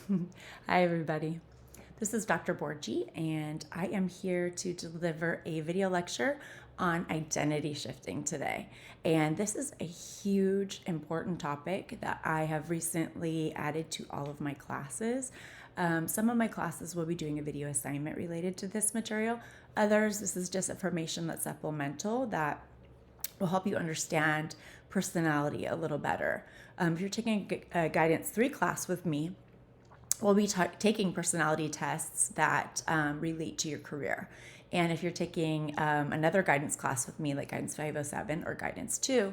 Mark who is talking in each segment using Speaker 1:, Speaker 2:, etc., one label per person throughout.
Speaker 1: Hi, everybody. This is Dr. Borgi, and I am here to deliver a video lecture on identity shifting today. And this is a huge, important topic that I have recently added to all of my classes. Some of my classes will be doing a video assignment related to this material. Others, this is just information that's supplemental that will help you understand personality a little better. If you're taking a Guidance 3 class with me, we'll be taking personality tests that relate to your career. And if you're taking another guidance class with me, like Guidance 507 or Guidance 2,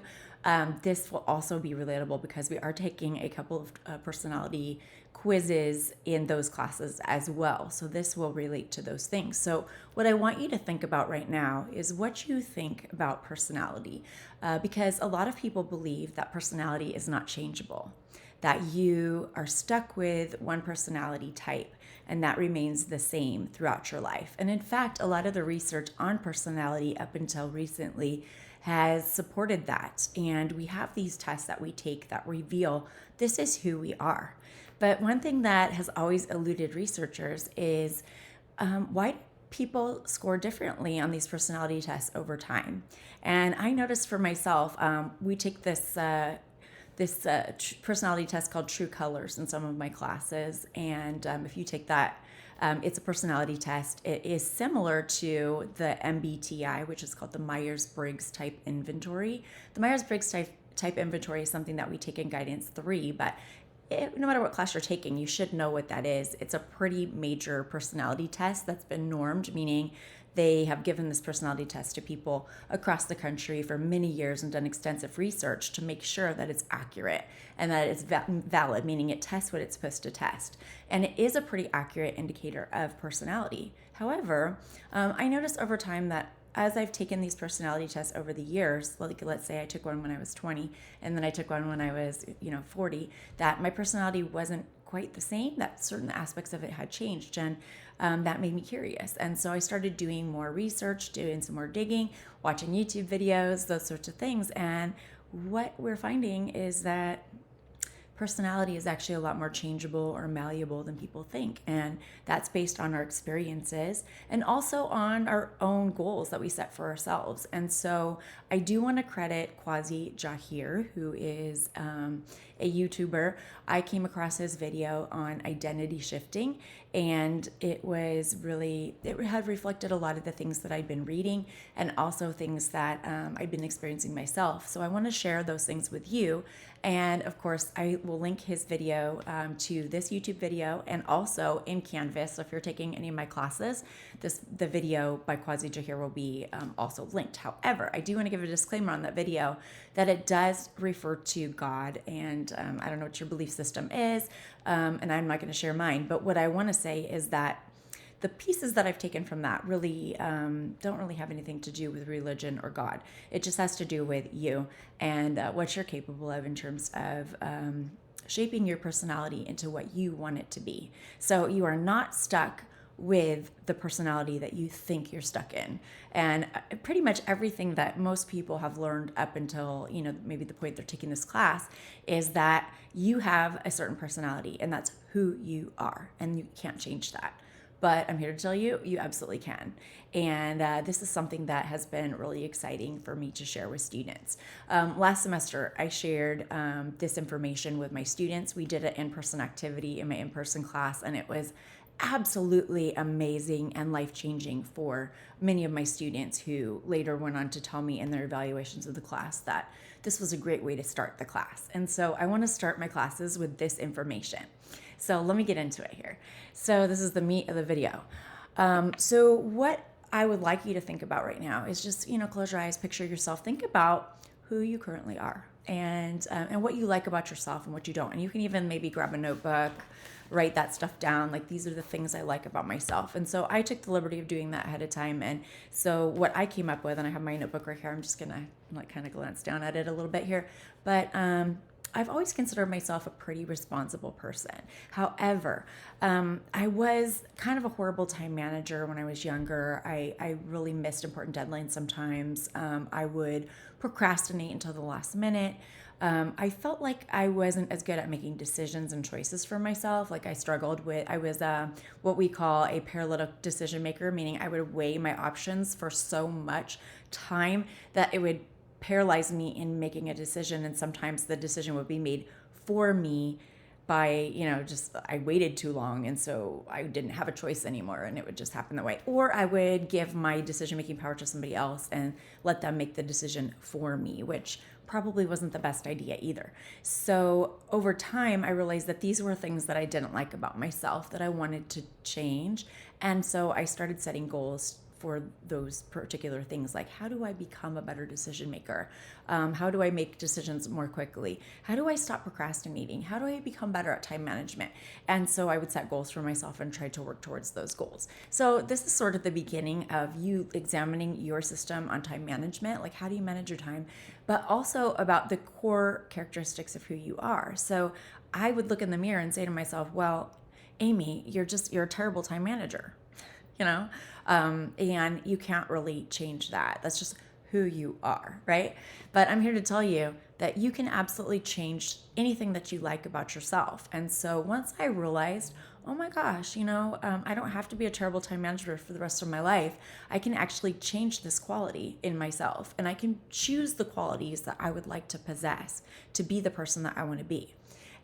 Speaker 1: this will also be relatable because we are taking a couple of personality quizzes in those classes as well. So this will relate to those things. So what I want you to think about right now is what you think about personality, because a lot of people believe that personality is not changeable, that you are stuck with one personality type and that remains the same throughout your life. And in fact, a lot of the research on personality up until recently has supported that. And we have these tests that we take that reveal this is who we are. But one thing that has always eluded researchers is why people score differently on these personality tests over time. And I noticed for myself, we take this personality test called True Colors in some of my classes. And if you take that, it's a personality test. It is similar to the MBTI, which is called the Myers-Briggs Type Inventory. The Myers-Briggs type Inventory is something that we take in Guidance 3, but no matter what class you're taking, you should know what that is. It's a pretty major personality test that's been normed, meaning they have given this personality test to people across the country for many years and done extensive research to make sure that it's accurate and that it's valid, meaning it tests what it's supposed to test. And it is a pretty accurate indicator of personality. However, I noticed over time that as I've taken these personality tests over the years, like let's say I took one when I was 20 and then I took one when I was, 40, that my personality wasn't quite the same, that certain aspects of it had changed. And that made me curious. And so I started doing more research, doing some more digging, watching YouTube videos, those sorts of things. And what we're finding is that personality is actually a lot more changeable or malleable than people think. And that's based on our experiences and also on our own goals that we set for ourselves. And so I do want to credit Quasi Jahir, who is a YouTuber. I came across his video on identity shifting, and it had reflected a lot of the things that I'd been reading and also things that I'd been experiencing myself. So I want to share those things with you. And of course, I will link his video to this YouTube video and also in Canvas. So if you're taking any of my classes, the video by Quasi Jahir will be also linked. However, I do want to give a disclaimer on that video that it does refer to God, and I don't know what your belief system is, and I'm not going to share mine. But what I want to say is that the pieces that I've taken from that really don't really have anything to do with religion or God. It just has to do with you and what you're capable of in terms of shaping your personality into what you want it to be. So you are not stuck with the personality that you think you're stuck in. And pretty much everything that most people have learned up until, maybe the point they're taking this class is that you have a certain personality and that's who you are and you can't change that. But I'm here to tell you, you absolutely can. And this is something that has been really exciting for me to share with students. Last semester, I shared this information with my students. We did an in-person activity in my in-person class, and it was absolutely amazing and life-changing for many of my students who later went on to tell me in their evaluations of the class that this was a great way to start the class. And so I want to start my classes with this information. So let me get into it here. So this is the meat of the video. So what I would like you to think about right now is just, close your eyes, picture yourself, think about who you currently are and what you like about yourself and what you don't. And you can even maybe grab a notebook, write that stuff down. Like, these are the things I like about myself. And so I took the liberty of doing that ahead of time. And so what I came up with, and I have my notebook right here, I'm just gonna kind of glance down at it a little bit here, but I've always considered myself a pretty responsible person. However, I was kind of a horrible time manager when I was younger. I really missed important deadlines sometimes. I would procrastinate until the last minute. I felt like I wasn't as good at making decisions and choices for myself. Like I was what we call a paralytic decision maker, meaning I would weigh my options for so much time that it would paralyze me in making a decision. And sometimes the decision would be made for me by, just I waited too long. And so I didn't have a choice anymore and it would just happen that way. Or I would give my decision making power to somebody else and let them make the decision for me, which probably wasn't the best idea either. So over time, I realized that these were things that I didn't like about myself that I wanted to change. And so I started setting goals for those particular things, like how do I become a better decision maker? How do I make decisions more quickly? How do I stop procrastinating? How do I become better at time management? And so I would set goals for myself and try to work towards those goals. So this is sort of the beginning of you examining your system on time management, like how do you manage your time, but also about the core characteristics of who you are. So I would look in the mirror and say to myself, well, Amy, you're a terrible time manager, you know? And you can't really change that. That's just who you are, right? But I'm here to tell you that you can absolutely change anything that you like about yourself. And so once I realized, oh my gosh, I don't have to be a terrible time manager for the rest of my life. I can actually change this quality in myself, and I can choose the qualities that I would like to possess to be the person that I want to be.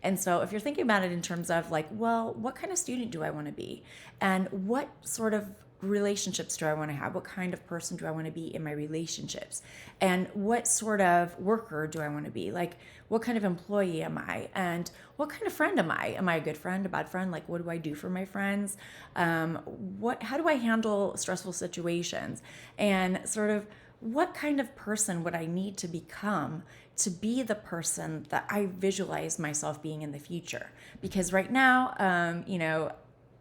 Speaker 1: And so if you're thinking about it in terms of like, well, what kind of student do I want to be? And what sort of relationships do I want to have? What kind of person do I want to be in my relationships? And what sort of worker do I want to be? Like, what kind of employee am I? And what kind of friend am I? Am I a good friend, a bad friend? Like, what do I do for my friends? How do I handle stressful situations? And sort of what kind of person would I need to become to be the person that I visualize myself being in the future? Because right now,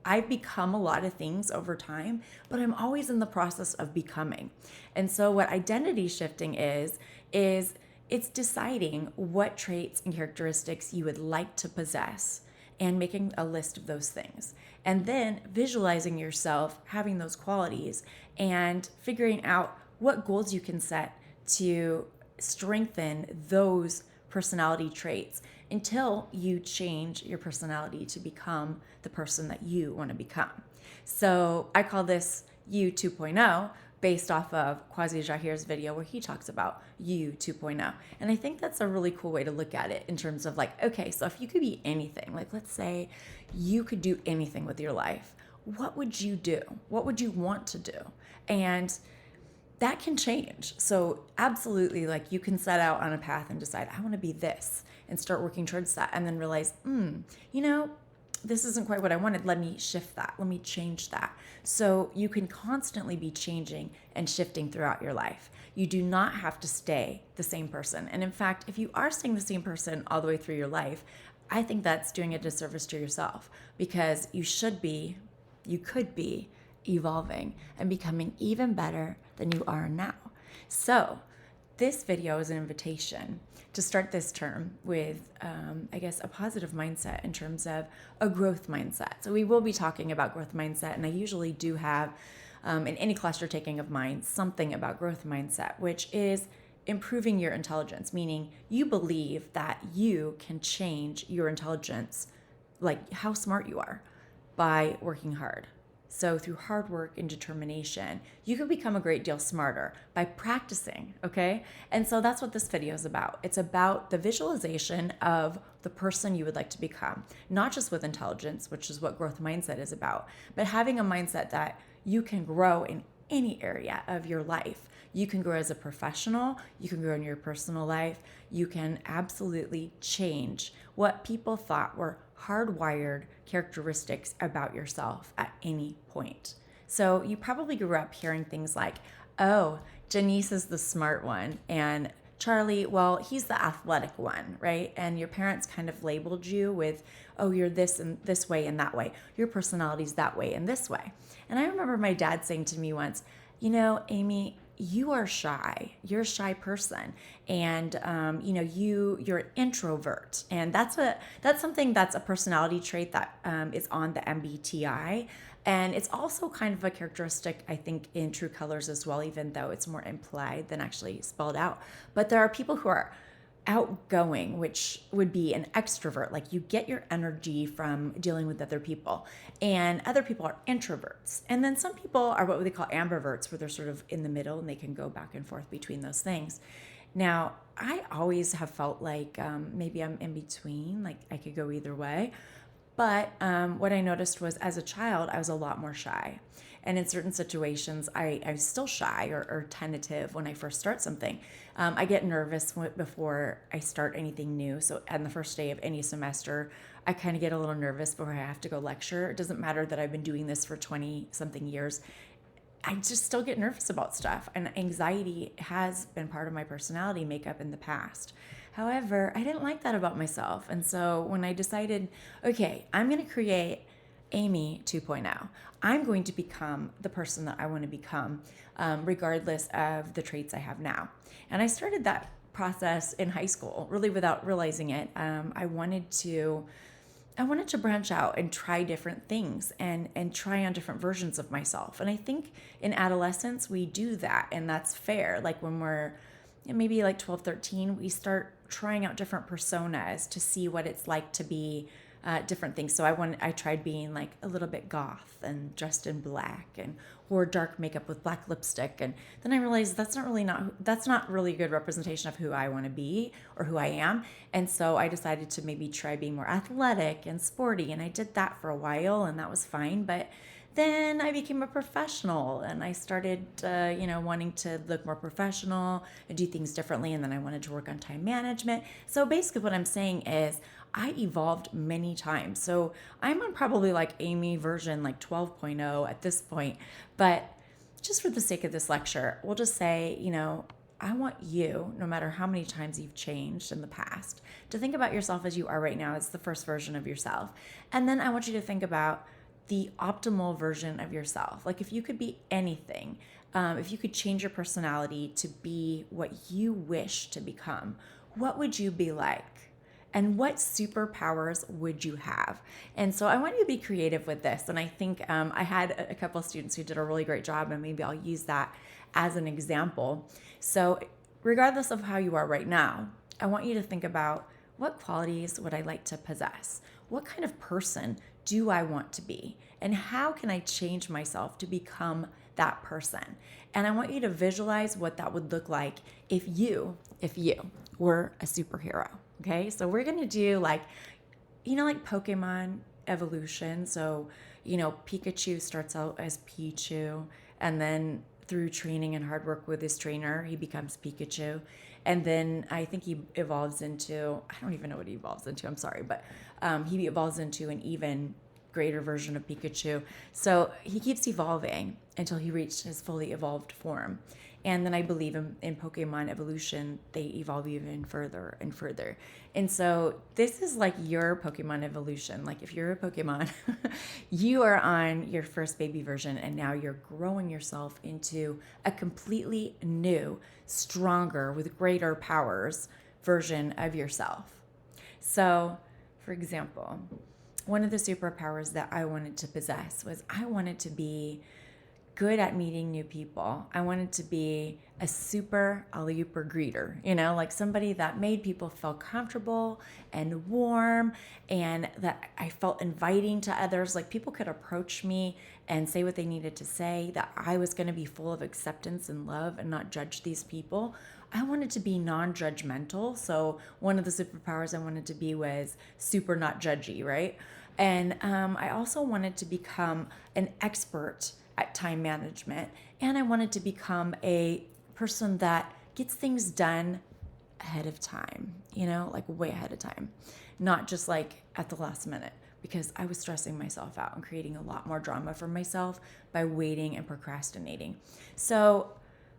Speaker 1: I've become a lot of things over time, but I'm always in the process of becoming. And so what identity shifting is it's deciding what traits and characteristics you would like to possess and making a list of those things. And then visualizing yourself having those qualities and figuring out what goals you can set to strengthen those personality traits until you change your personality to become the person that you want to become. So I call this You 2.0 based off of Kwasi Jahir's video where he talks about You 2.0. And I think that's a really cool way to look at it in terms of like, okay, so if you could be anything, like let's say you could do anything with your life, what would you do? What would you want to do? And that can change. So absolutely, like you can set out on a path and decide, I want to be this and start working towards that and then realize, this isn't quite what I wanted. Let me shift that. Let me change that. So you can constantly be changing and shifting throughout your life. You do not have to stay the same person. And in fact, if you are staying the same person all the way through your life, I think that's doing a disservice to yourself because you could be evolving and becoming even better than you are now. So this video is an invitation to start this term with, a positive mindset in terms of a growth mindset. So we will be talking about growth mindset, and I usually do have, in any class you're taking of mine, something about growth mindset, which is improving your intelligence, meaning you believe that you can change your intelligence, like how smart you are, by working hard. So through hard work and determination, you can become a great deal smarter by practicing, okay? And so that's what this video is about. It's about the visualization of the person you would like to become, not just with intelligence, which is what growth mindset is about, but having a mindset that you can grow in any area of your life. You can grow as a professional, you can grow in your personal life, you can absolutely change what people thought were hardwired characteristics about yourself at any point. So you probably grew up hearing things like, oh, Janice is the smart one, and Charlie, well, he's the athletic one, right? And your parents kind of labeled you with, oh, you're this and this way and that way. Your personality's that way and this way. And I remember my dad saying to me once, Amy, you are shy. You're a shy person, and you're an introvert, and that's something that's a personality trait that is on the MBTI, and it's also kind of a characteristic I think in True Colors as well, even though it's more implied than actually spelled out. But there are people who are outgoing, which would be an extrovert. Like you get your energy from dealing with other people, and other people are introverts. And then some people are what they call ambiverts, where they're sort of in the middle and they can go back and forth between those things. Now, I always have felt like maybe I'm in between, like I could go either way. But what I noticed was as a child, I was a lot more shy. And in certain situations, I'm still shy or tentative when I first start something. I get nervous before I start anything new. So on the first day of any semester, I kind of get a little nervous before I have to go lecture. It doesn't matter that I've been doing this for 20 something years. I just still get nervous about stuff, and anxiety has been part of my personality makeup in the past. However, I didn't like that about myself. And so when I decided, okay, I'm going to create Amy 2.0, I'm going to become the person that I want to become, regardless of the traits I have now. And I started that process in high school, really without realizing it. I wanted to branch out and try different things and try on different versions of myself. And I think in adolescence, we do that, and that's fair. Like when we're maybe like 12, 13, we start trying out different personas to see what it's like to be different things. So I tried being like a little bit goth and dressed in black and wore dark makeup with black lipstick. And then I realized that's not really a good representation of who I want to be or who I am. And so I decided to maybe try being more athletic and sporty. And I did that for a while, and that was fine. But then I became a professional, and I started, wanting to look more professional and do things differently. And then I wanted to work on time management. So basically what I'm saying is I evolved many times. So I'm on probably like Amy version like 12.0 at this point. But just for the sake of this lecture, we'll just say, I want you, no matter how many times you've changed in the past, to think about yourself as you are right now. It's the first version of yourself. And then I want you to think about the optimal version of yourself. Like if you could be anything, if you could change your personality to be what you wish to become, what would you be like? And what superpowers would you have? And so I want you to be creative with this. And I think I had a couple of students who did a really great job, and maybe I'll use that as an example. So regardless of how you are right now, I want you to think about, what qualities would I like to possess? What kind of person do I want to be? And how can I change myself to become that person? And I want you to visualize what that would look like if you were a superhero. Okay, so we're gonna do like Pokemon evolution. So, Pikachu starts out as Pichu, and then through training and hard work with his trainer, he becomes Pikachu. And then I think he evolves into, I don't even know what he evolves into, I'm sorry, but he evolves into an even greater version of Pikachu. So he keeps evolving until he reached his fully evolved form. And then I believe in Pokemon evolution, they evolve even further and further. And so this is like your Pokemon evolution. Like if you're a Pokemon, you are on your first baby version, and now you're growing yourself into a completely new, stronger, with greater powers version of yourself. So, for example, one of the superpowers that I wanted to possess was I wanted to be good at meeting new people. I wanted to be a super alley-ooper greeter, like somebody that made people feel comfortable and warm, and that I felt inviting to others. Like people could approach me and say what they needed to say, that I was going to be full of acceptance and love and not judge these people. I wanted to be non-judgmental. So one of the superpowers I wanted to be was super not judgy, right? And I also wanted to become an expert at time management. And I wanted to become a person that gets things done ahead of time, like way ahead of time, not just like at the last minute, because I was stressing myself out and creating a lot more drama for myself by waiting and procrastinating. So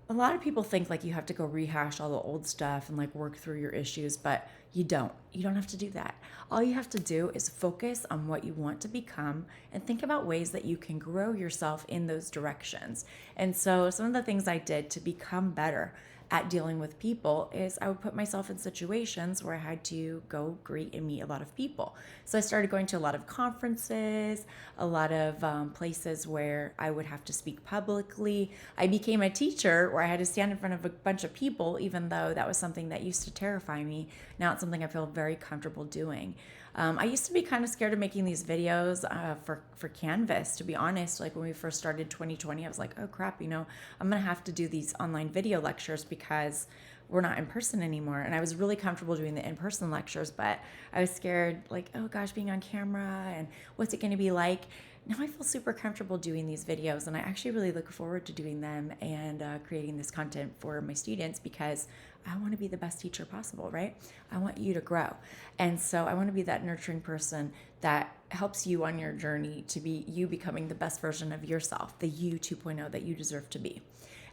Speaker 1: a lot of people think like you have to go rehash all the old stuff and like work through your issues, but you don't. You don't have to do that. All you have to do is focus on what you want to become and think about ways that you can grow yourself in those directions. And so some of the things I did to become better at dealing with people is I would put myself in situations where I had to go greet and meet a lot of people. So I started going to a lot of conferences, a lot of places where I would have to speak publicly. I became a teacher where I had to stand in front of a bunch of people, even though that was something that used to terrify me. Now it's something I feel very comfortable doing. I used to be kind of scared of making these videos for Canvas, to be honest. Like when we first started 2020, I was like, oh crap, I'm going to have to do these online video lectures because we're not in person anymore. And I was really comfortable doing the in-person lectures, but I was scared, like, oh gosh, being on camera and what's it going to be like? Now I feel super comfortable doing these videos, and I actually really look forward to doing them and creating this content for my students because I want to be the best teacher possible, right? I want you to grow. And so I want to be that nurturing person that helps you on your journey to be you becoming the best version of yourself, the you 2.0 that you deserve to be.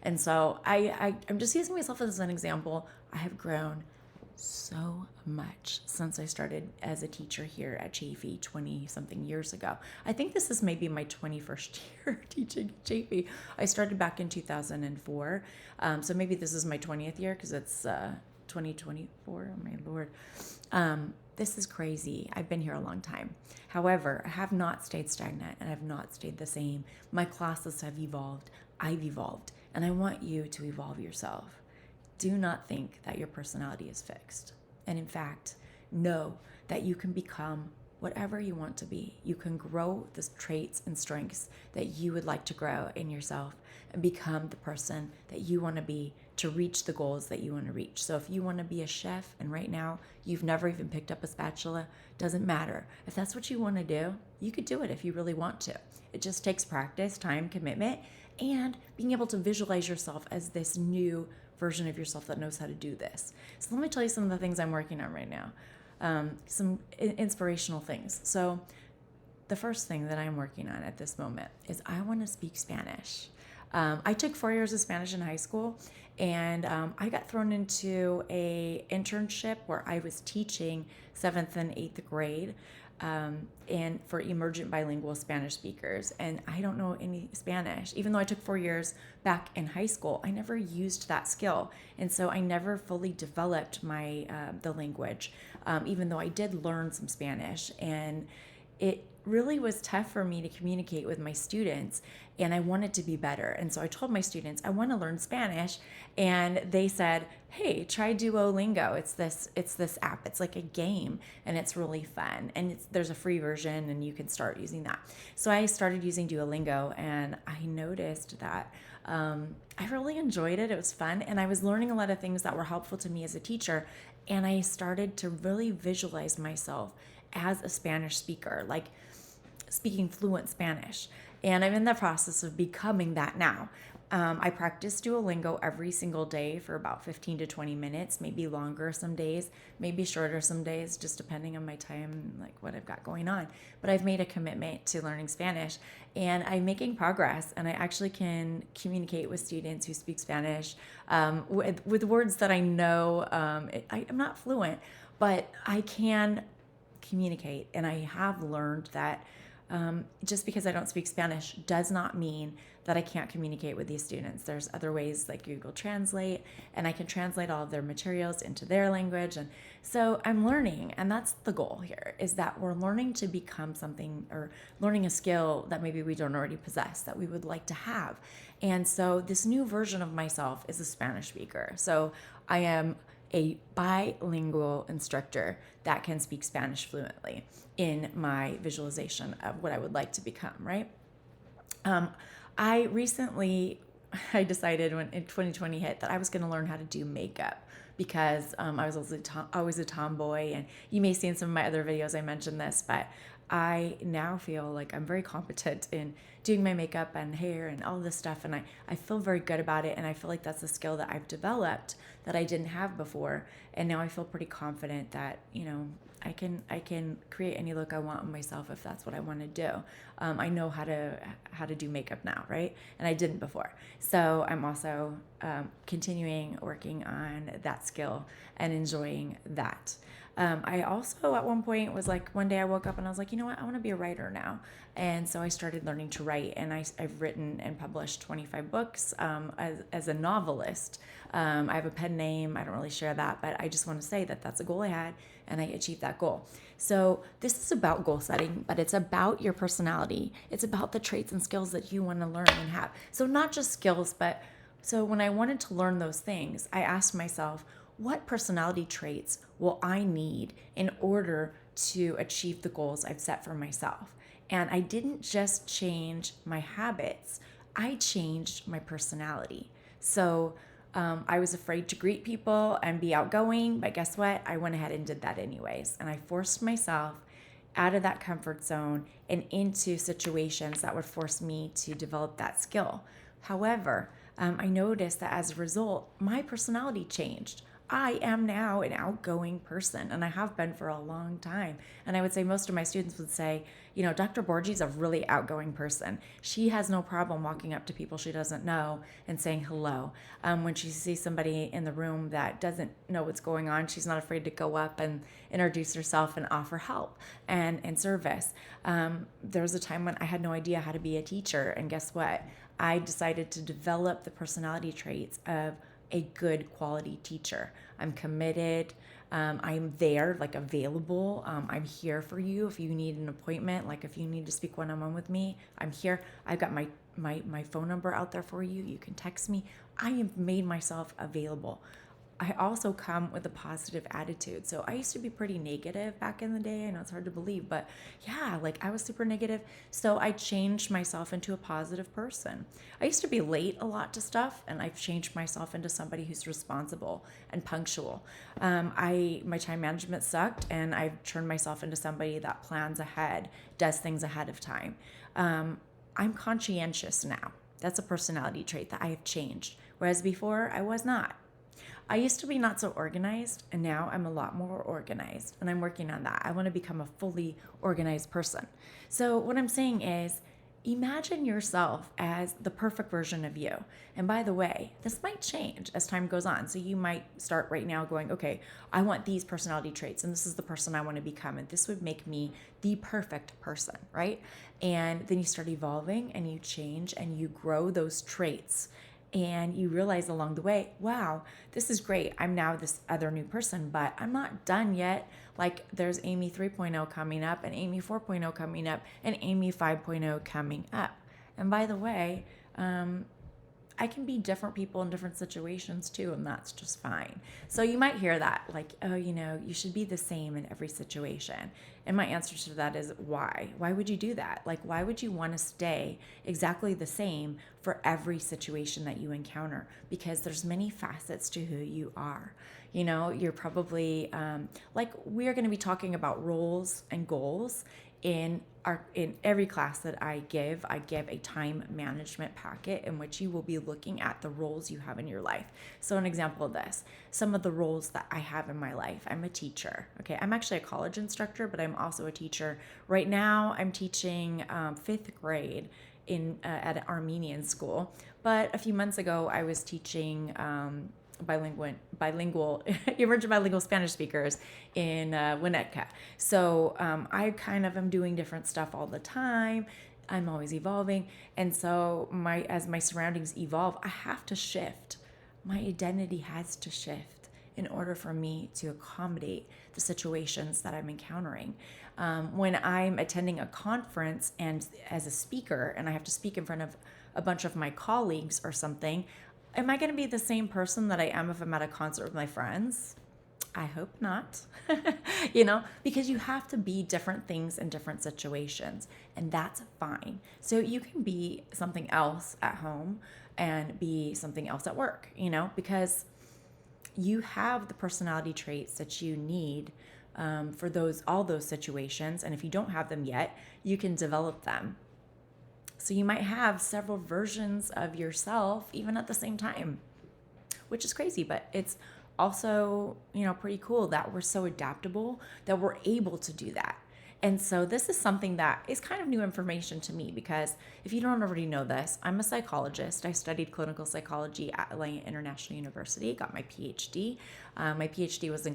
Speaker 1: And so I'm just using myself as an example. I have grown so much since I started as a teacher here at Chaffey 20 something years ago. I think this is maybe my 21st year teaching at Chaffey. I started back in 2004. So maybe this is my 20th year because it's 2024. Oh my Lord. This is crazy. I've been here a long time. However, I have not stayed stagnant and I've not stayed the same. My classes have evolved. I've evolved, and I want you to evolve yourself. Do not think that your personality is fixed. And in fact, know that you can become whatever you want to be. You can grow the traits and strengths that you would like to grow in yourself and become the person that you want to be to reach the goals that you want to reach. So if you want to be a chef and right now you've never even picked up a spatula, doesn't matter. If that's what you want to do, you could do it if you really want to. It just takes practice, time, commitment, and being able to visualize yourself as this new version of yourself that knows how to do this. So let me tell you some of the things I'm working on right now. Some inspirational things. So the first thing that I'm working on at this moment is I want to speak Spanish. I took 4 years of Spanish in high school, and I got thrown into a internship where I was teaching 7th and 8th grade and for emergent bilingual Spanish speakers. And I don't know any Spanish. Even though I took 4 years back in high school, I never used that skill. And so I never fully developed my the language, even though I did learn some Spanish. And it really was tough for me to communicate with my students, and I wanted to be better. And so I told my students, I want to learn Spanish. And they said, hey, try Duolingo. It's this app. It's like a game, and it's really fun. And there's a free version, and you can start using that. So I started using Duolingo, and I noticed that I really enjoyed it. It was fun, and I was learning a lot of things that were helpful to me as a teacher. And I started to really visualize myself as a Spanish speaker, like speaking fluent Spanish. And I'm in the process of becoming that now. I practice Duolingo every single day for about 15 to 20 minutes, maybe longer some days, maybe shorter some days, just depending on my time and like what I've got going on. But I've made a commitment to learning Spanish, and I'm making progress, and I actually can communicate with students who speak Spanish with words that I know. I'm not fluent, but I can communicate, and I have learned that just because I don't speak Spanish does not mean that I can't communicate with these students. There's other ways like Google Translate, and I can translate all of their materials into their language. And so I'm learning, and that's the goal here, is that we're learning to become something, or learning a skill that maybe we don't already possess that we would like to have. And so this new version of myself is a Spanish speaker. So I am a bilingual instructor that can speak Spanish fluently in my visualization of what I would like to become, right? I decided when in 2020 hit that I was going to learn how to do makeup because I was always a tomboy, and you may see in some of my other videos I mentioned this, but I now feel like I'm very competent in doing my makeup and hair and all this stuff, and I feel very good about it, and I feel like that's a skill that I've developed that I didn't have before, and now I feel pretty confident that, I can create any look I want on myself if that's what I want to do. I know how to do makeup now, right? And I didn't before. So I'm also continuing working on that skill and enjoying that. I also at one point was like, one day I woke up and I was like, you know what, I want to be a writer now. And so I started learning to write, and I've written and published 25 books as a novelist. I have a pen name. I don't really share that, but I just want to say that that's a goal I had, and I achieved that goal. So this is about goal setting, but it's about your personality. It's about the traits and skills that you want to learn and have. So not just skills, but so when I wanted to learn those things, I asked myself, what personality traits will I need in order to achieve the goals I've set for myself? And I didn't just change my habits, I changed my personality. So I was afraid to greet people and be outgoing, but guess what? I went ahead and did that anyways. And I forced myself out of that comfort zone and into situations that would force me to develop that skill. However, I noticed that as a result, my personality changed. I am now an outgoing person, and I have been for a long time. And I would say most of my students would say, you know, Dr. Borgi is a really outgoing person. She has no problem walking up to people she doesn't know and saying hello. When she sees somebody in the room that doesn't know what's going on, she's not afraid to go up and introduce herself and offer help and service. There was a time when I had no idea how to be a teacher, and guess what? I decided to develop the personality traits of a good quality teacher. I'm committed. I'm there, like available. I'm here for you if you need an appointment. Like if you need to speak one-on-one with me, I'm here. I've got my phone number out there for you. You can text me. I have made myself available. I also come with a positive attitude. So I used to be pretty negative back in the day. I know it's hard to believe, but yeah, like I was super negative. So I changed myself into a positive person. I used to be late a lot to stuff, and I've changed myself into somebody who's responsible and punctual. My time management sucked, and I've turned myself into somebody that plans ahead, does things ahead of time. I'm conscientious now. That's a personality trait that I have changed. Whereas before, I was not. I used to be not so organized, and now I'm a lot more organized, and I'm working on that. I want to become a fully organized person. So what I'm saying is, imagine yourself as the perfect version of you. And by the way, this might change as time goes on. So you might start right now going, okay, I want these personality traits, and this is the person I want to become, and this would make me the perfect person, right? And then you start evolving, and you change, and you grow those traits. And you realize along the way, wow, this is great. I'm now this other new person, but I'm not done yet. Like there's Amy 3.0 coming up, and Amy 4.0 coming up, and Amy 5.0 coming up. And by the way, I can be different people in different situations too, and that's just fine. So you might hear that, like, oh, you know, you should be the same in every situation. And my answer to that is why? Why would you do that? Like, why would you want to stay exactly the same for every situation that you encounter? Because there's many facets to who you are. You know, you're probably, like, we are going to be talking about roles and goals in every class that I give a time management packet in which you will be looking at the roles you have in your life. So an example of this, some of the roles that I have in my life. I'm a teacher. Okay, I'm actually a college instructor, but I'm also a teacher. Right now, I'm teaching 5th grade at an Armenian school. But a few months ago, I was teaching bilingual emerging bilingual Spanish speakers in Winnetka. So I kind of am doing different stuff all the time. I'm always evolving. And so as my surroundings evolve, I have to shift. My identity has to shift in order for me to accommodate the situations that I'm encountering. When I'm attending a conference and as a speaker, and I have to speak in front of a bunch of my colleagues or something, am I going to be the same person that I am if I'm at a concert with my friends? I hope not, you know, because you have to be different things in different situations, and that's fine. So you can be something else at home and be something else at work, you know, because you have the personality traits that you need for all those situations. And if you don't have them yet, you can develop them. So you might have several versions of yourself even at the same time, which is crazy, but it's also, you know, pretty cool that we're so adaptable that we're able to do that. And so this is something that is kind of new information to me because if you don't already know this, I'm a psychologist. I studied clinical psychology at Atlanta International University, got my PhD. My PhD was in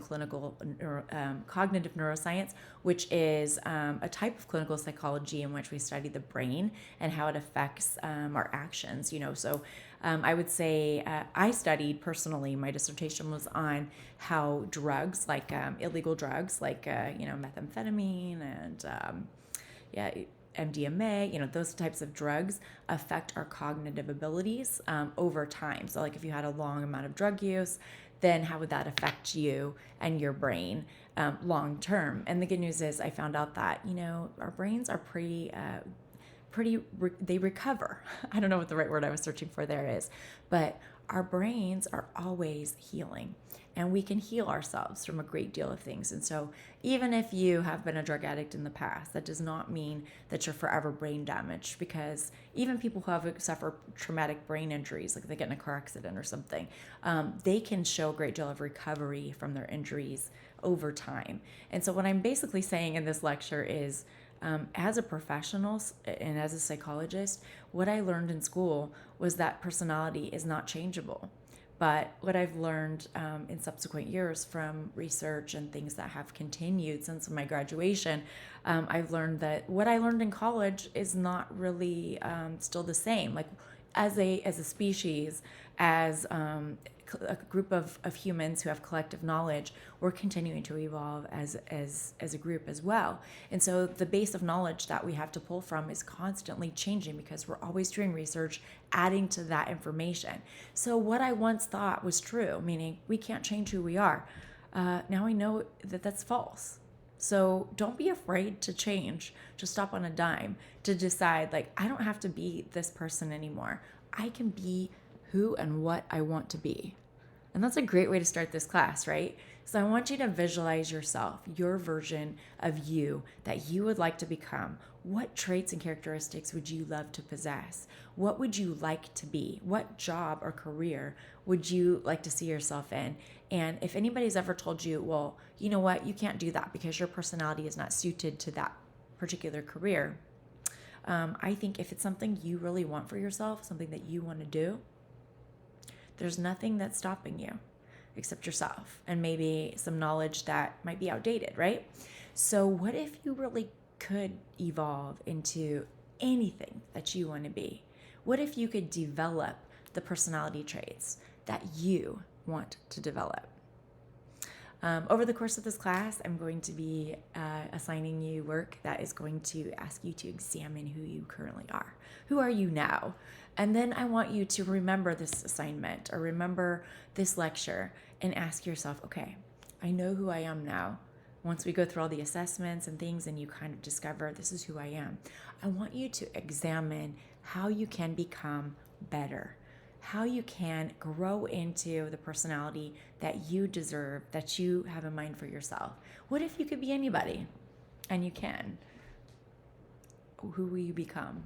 Speaker 1: cognitive neuroscience, which is a type of clinical psychology in which we study the brain and how it affects our actions. I would say I studied personally, my dissertation was on how drugs, like illegal drugs, like, methamphetamine and, MDMA, those types of drugs affect our cognitive abilities over time. So, like, if you had a long amount of drug use, then how would that affect you and your brain long term? And the good news is I found out that, our brains are they recover. I don't know what the right word I was searching for there is, but our brains are always healing and we can heal ourselves from a great deal of things. And so even if you have been a drug addict in the past, that does not mean that you're forever brain damaged, because even people who have suffer traumatic brain injuries, like they get in a car accident or something, they can show a great deal of recovery from their injuries over time. And so what I'm basically saying in this lecture is, as a professional and as a psychologist, what I learned in school was that personality is not changeable. But what I've learned in subsequent years from research and things that have continued since my graduation, I've learned that what I learned in college is not really still the same. Like as a species, as a group of humans who have collective knowledge, we're continuing to evolve as a group as well. And so the base of knowledge that we have to pull from is constantly changing because we're always doing research, adding to that information. So what I once thought was true, meaning we can't change who we are, now I know that that's false. So don't be afraid to change, to stop on a dime, to decide, like, I don't have to be this person anymore. I can be who and what I want to be. And that's a great way to start this class, right? So I want you to visualize yourself, your version of you that you would like to become. What traits and characteristics would you love to possess? What would you like to be? What job or career would you like to see yourself in? And if anybody's ever told you, well, you know what, you can't do that because your personality is not suited to that particular career, I think if it's something you really want for yourself, something that you want to do, there's nothing that's stopping you except yourself and maybe some knowledge that might be outdated, right? So what if you really could evolve into anything that you want to be? What if you could develop the personality traits that you want to develop? Over the course of this class, I'm going to be assigning you work that is going to ask you to examine who you currently are. Who are you now? And then I want you to remember this assignment or remember this lecture and ask yourself, okay, I know who I am now. Once we go through all the assessments and things and you kind of discover this is who I am, I want you to examine how you can become better, how you can grow into the personality that you deserve, that you have in mind for yourself. What if you could be anybody? And you can. Who will you become?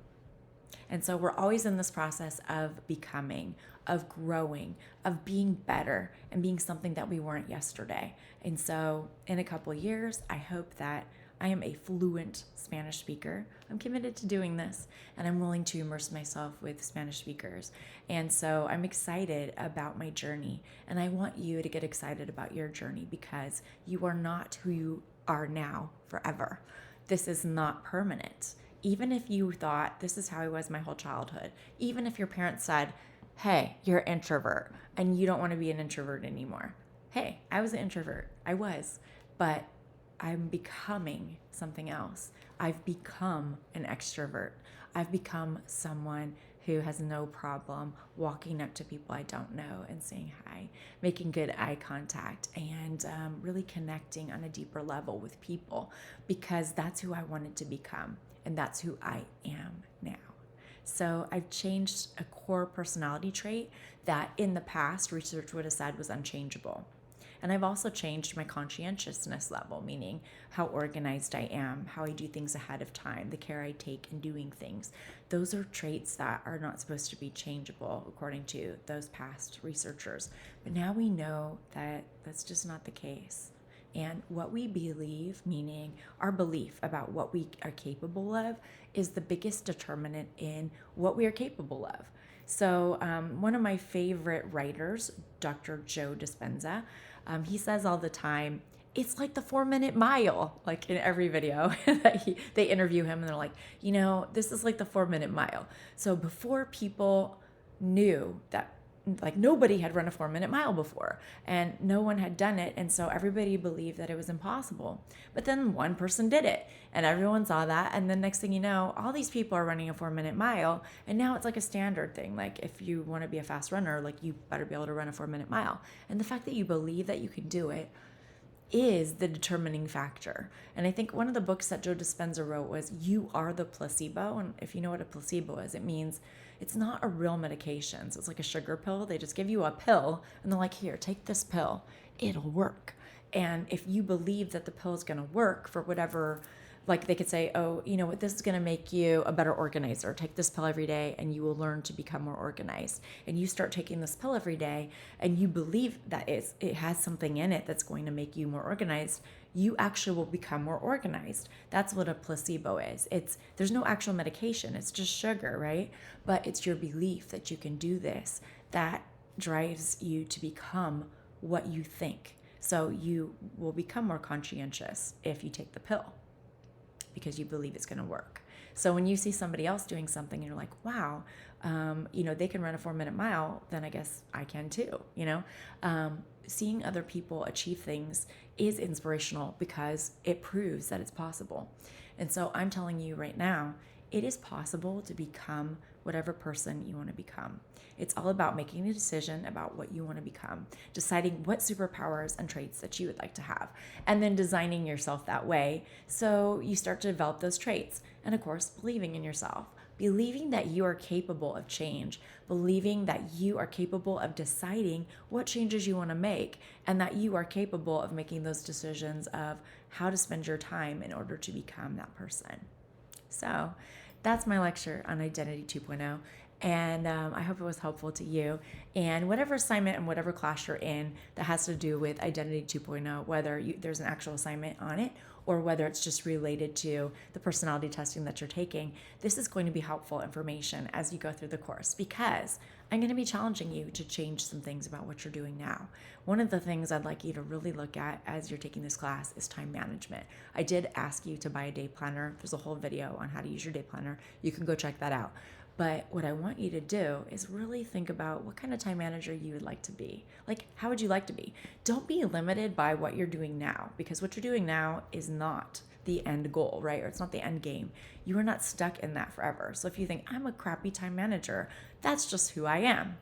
Speaker 1: And so we're always in this process of becoming, of growing, of being better and being something that we weren't yesterday. And so in a couple of years, I hope that I am a fluent Spanish speaker. I'm committed to doing this and I'm willing to immerse myself with Spanish speakers. And so I'm excited about my journey and I want you to get excited about your journey because you are not who you are now forever. This is not permanent. Even if you thought this is how I was my whole childhood, even if your parents said, hey, you're an introvert and you don't want to be an introvert anymore. Hey, I was an introvert. I was, but I'm becoming something else. I've become an extrovert. I've become someone who has no problem walking up to people I don't know and saying hi, making good eye contact, and really connecting on a deeper level with people because that's who I wanted to become and that's who I am now. So I've changed a core personality trait that in the past research would have said was unchangeable. And I've also changed my conscientiousness level, meaning how organized I am, how I do things ahead of time, the care I take in doing things. Those are traits that are not supposed to be changeable according to those past researchers. But now we know that that's just not the case. And what we believe, meaning our belief about what we are capable of, is the biggest determinant in what we are capable of. So, one of my favorite writers, Dr. Joe Dispenza, he says all the time, it's like the 4 minute mile, like in every video that they interview him and they're like, this is like the 4 minute mile. So before people knew that, like, nobody had run a 4 minute mile before and no one had done it. And so everybody believed that it was impossible. But then one person did it and everyone saw that. And then next thing you know, all these people are running a 4 minute mile. And now it's like a standard thing. Like, if you want to be a fast runner, like, you better be able to run a 4 minute mile. And the fact that you believe that you can do it is the determining factor. And I think one of the books that Joe Dispenza wrote was You Are the Placebo. And if you know what a placebo is, it means it's not a real medication. So it's like a sugar pill. They just give you a pill and they're like, here, take this pill. It'll work. And if you believe that the pill is going to work for whatever, like, they could say, oh, you know what, this is going to make you a better organizer. Take this pill every day and you will learn to become more organized. And you start taking this pill every day and you believe that it has something in it that's going to make you more organized, you actually will become more organized. That's what a placebo is. There's no actual medication. It's just sugar, right? But it's your belief that you can do this that drives you to become what you think. So you will become more conscientious if you take the pill, because you believe it's going to work. So when you see somebody else doing something and you're like, wow, they can run a 4 minute mile, then I guess I can too, seeing other people achieve things is inspirational because it proves that it's possible. And so I'm telling you right now, it is possible to become whatever person you want to become. It's all about making a decision about what you want to become, deciding what superpowers and traits that you would like to have, and then designing yourself that way so you start to develop those traits. And of course, believing in yourself, believing that you are capable of change, believing that you are capable of deciding what changes you want to make, and that you are capable of making those decisions of how to spend your time in order to become that person. So that's my lecture on Identity 2.0. And I hope it was helpful to you. And whatever assignment and whatever class you're in that has to do with Identity 2.0, whether there's an actual assignment on it or whether it's just related to the personality testing that you're taking, this is going to be helpful information as you go through the course, because I'm going to be challenging you to change some things about what you're doing now. One of the things I'd like you to really look at as you're taking this class is time management. I did ask you to buy a day planner. There's a whole video on how to use your day planner. You can go check that out. But what I want you to do is really think about what kind of time manager you would like to be. Like, how would you like to be? Don't be limited by what you're doing now, because what you're doing now is not the end goal, right? Or it's not the end game. You are not stuck in that forever. So if you think, I'm a crappy time manager, that's just who I am.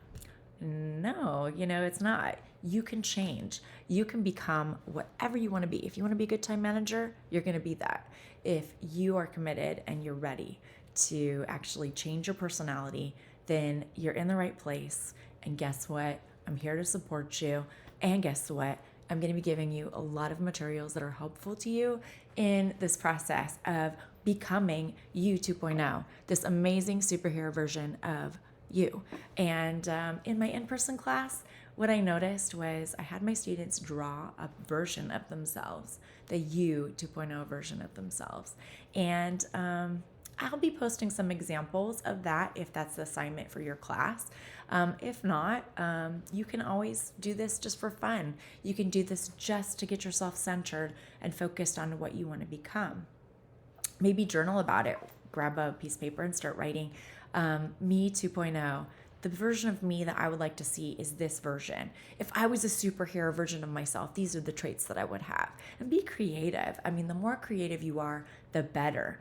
Speaker 1: No, it's not. You can change. You can become whatever you want to be. If you want to be a good time manager, you're going to be that. If you are committed and you're ready to actually change your personality, then you're in the right place. And guess what? I'm here to support you. And guess what? I'm going to be giving you a lot of materials that are helpful to you in this process of becoming you 2.0, this amazing superhero version of you. And in my in-person class, what I noticed was I had my students draw a version of themselves, the you 2.0 version of themselves. And I'll be posting some examples of that if that's the assignment for your class. If not, you can always do this just for fun. You can do this just to get yourself centered and focused on what you want to become. Maybe journal about it. Grab a piece of paper and start writing. Me 2.0. The version of me that I would like to see is this version. If I was a superhero version of myself, these are the traits that I would have. And be creative. I mean, the more creative you are, the better.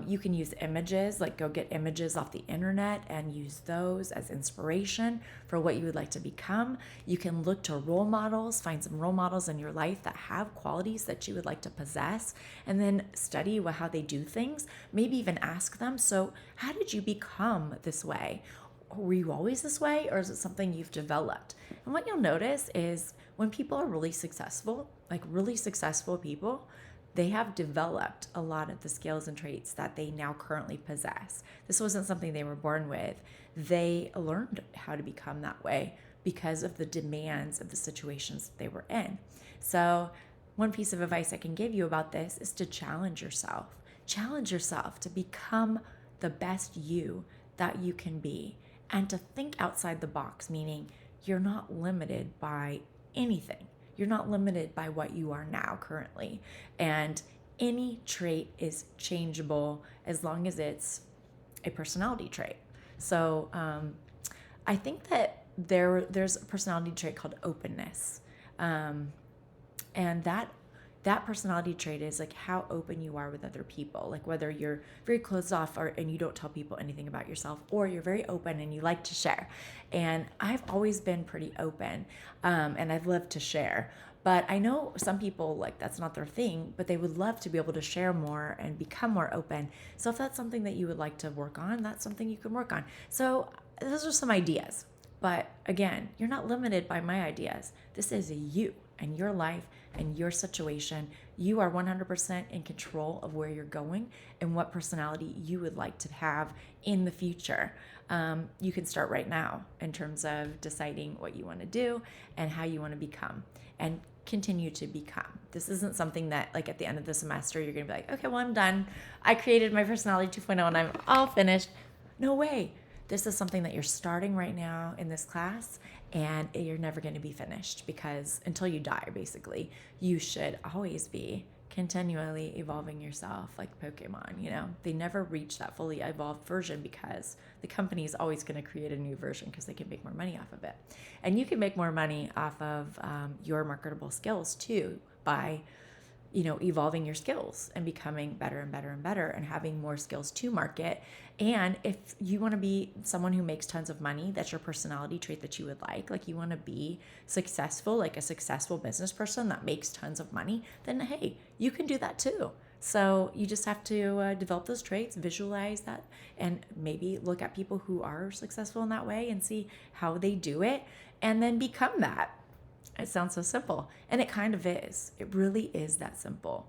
Speaker 1: You can use images, like go get images off the internet and use those as inspiration for what you would like to become. You can look to role models, find some role models in your life that have qualities that you would like to possess, and then study how they do things. Maybe even ask them, so how did you become this way? Were you always this way, or is it something you've developed? And what you'll notice is when people are really successful, like really successful people, they have developed a lot of the skills and traits that they now currently possess. This wasn't something they were born with. They learned how to become that way because of the demands of the situations that they were in. So one piece of advice I can give you about this is to challenge yourself. Challenge yourself to become the best you that you can be and to think outside the box, meaning you're not limited by anything. You're not limited by what you are now currently. And any trait is changeable as long as it's a personality trait. So I think that there's a personality trait called openness. And that personality trait is like how open you are with other people, like whether you're very closed off and you don't tell people anything about yourself, or you're very open and you like to share. And I've always been pretty open, and I've loved to share. But I know some people, like, that's not their thing, but they would love to be able to share more and become more open. So if that's something that you would like to work on, that's something you can work on. So those are some ideas. But again, you're not limited by my ideas. This is you and your life and your situation. You are 100% in control of where you're going and what personality you would like to have in the future. You can start right now in terms of deciding what you want to do and how you want to become and continue to become. This isn't something that, like, at the end of the semester, you're going to be like, okay, well, I'm done. I created my personality 2.0 and I'm all finished. No way. This is something that you're starting right now in this class, and you're never going to be finished, because until you die, basically, you should always be continually evolving yourself like Pokemon. They never reach that fully evolved version because the company is always going to create a new version because they can make more money off of it. And you can make more money off of your marketable skills too by evolving your skills and becoming better and better and better and having more skills to market. And if you want to be someone who makes tons of money, that's your personality trait that you would like you want to be successful, like a successful business person that makes tons of money, then hey, you can do that too. So you just have to develop those traits, visualize that, and maybe look at people who are successful in that way and see how they do it, and then become that. It sounds so simple, and it kind of is. It really is that simple.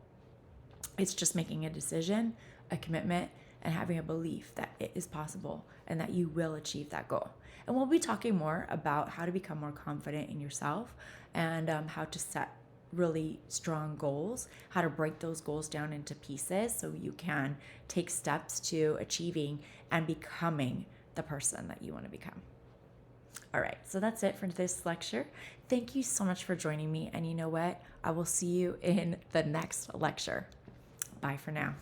Speaker 1: It's just making a decision, a commitment, and having a belief that it is possible and that you will achieve that goal. And we'll be talking more about how to become more confident in yourself and how to set really strong goals, how to break those goals down into pieces so you can take steps to achieving and becoming the person that you want to become. All right, so that's it for this lecture. Thank you so much for joining me. And you know what? I will see you in the next lecture. Bye for now.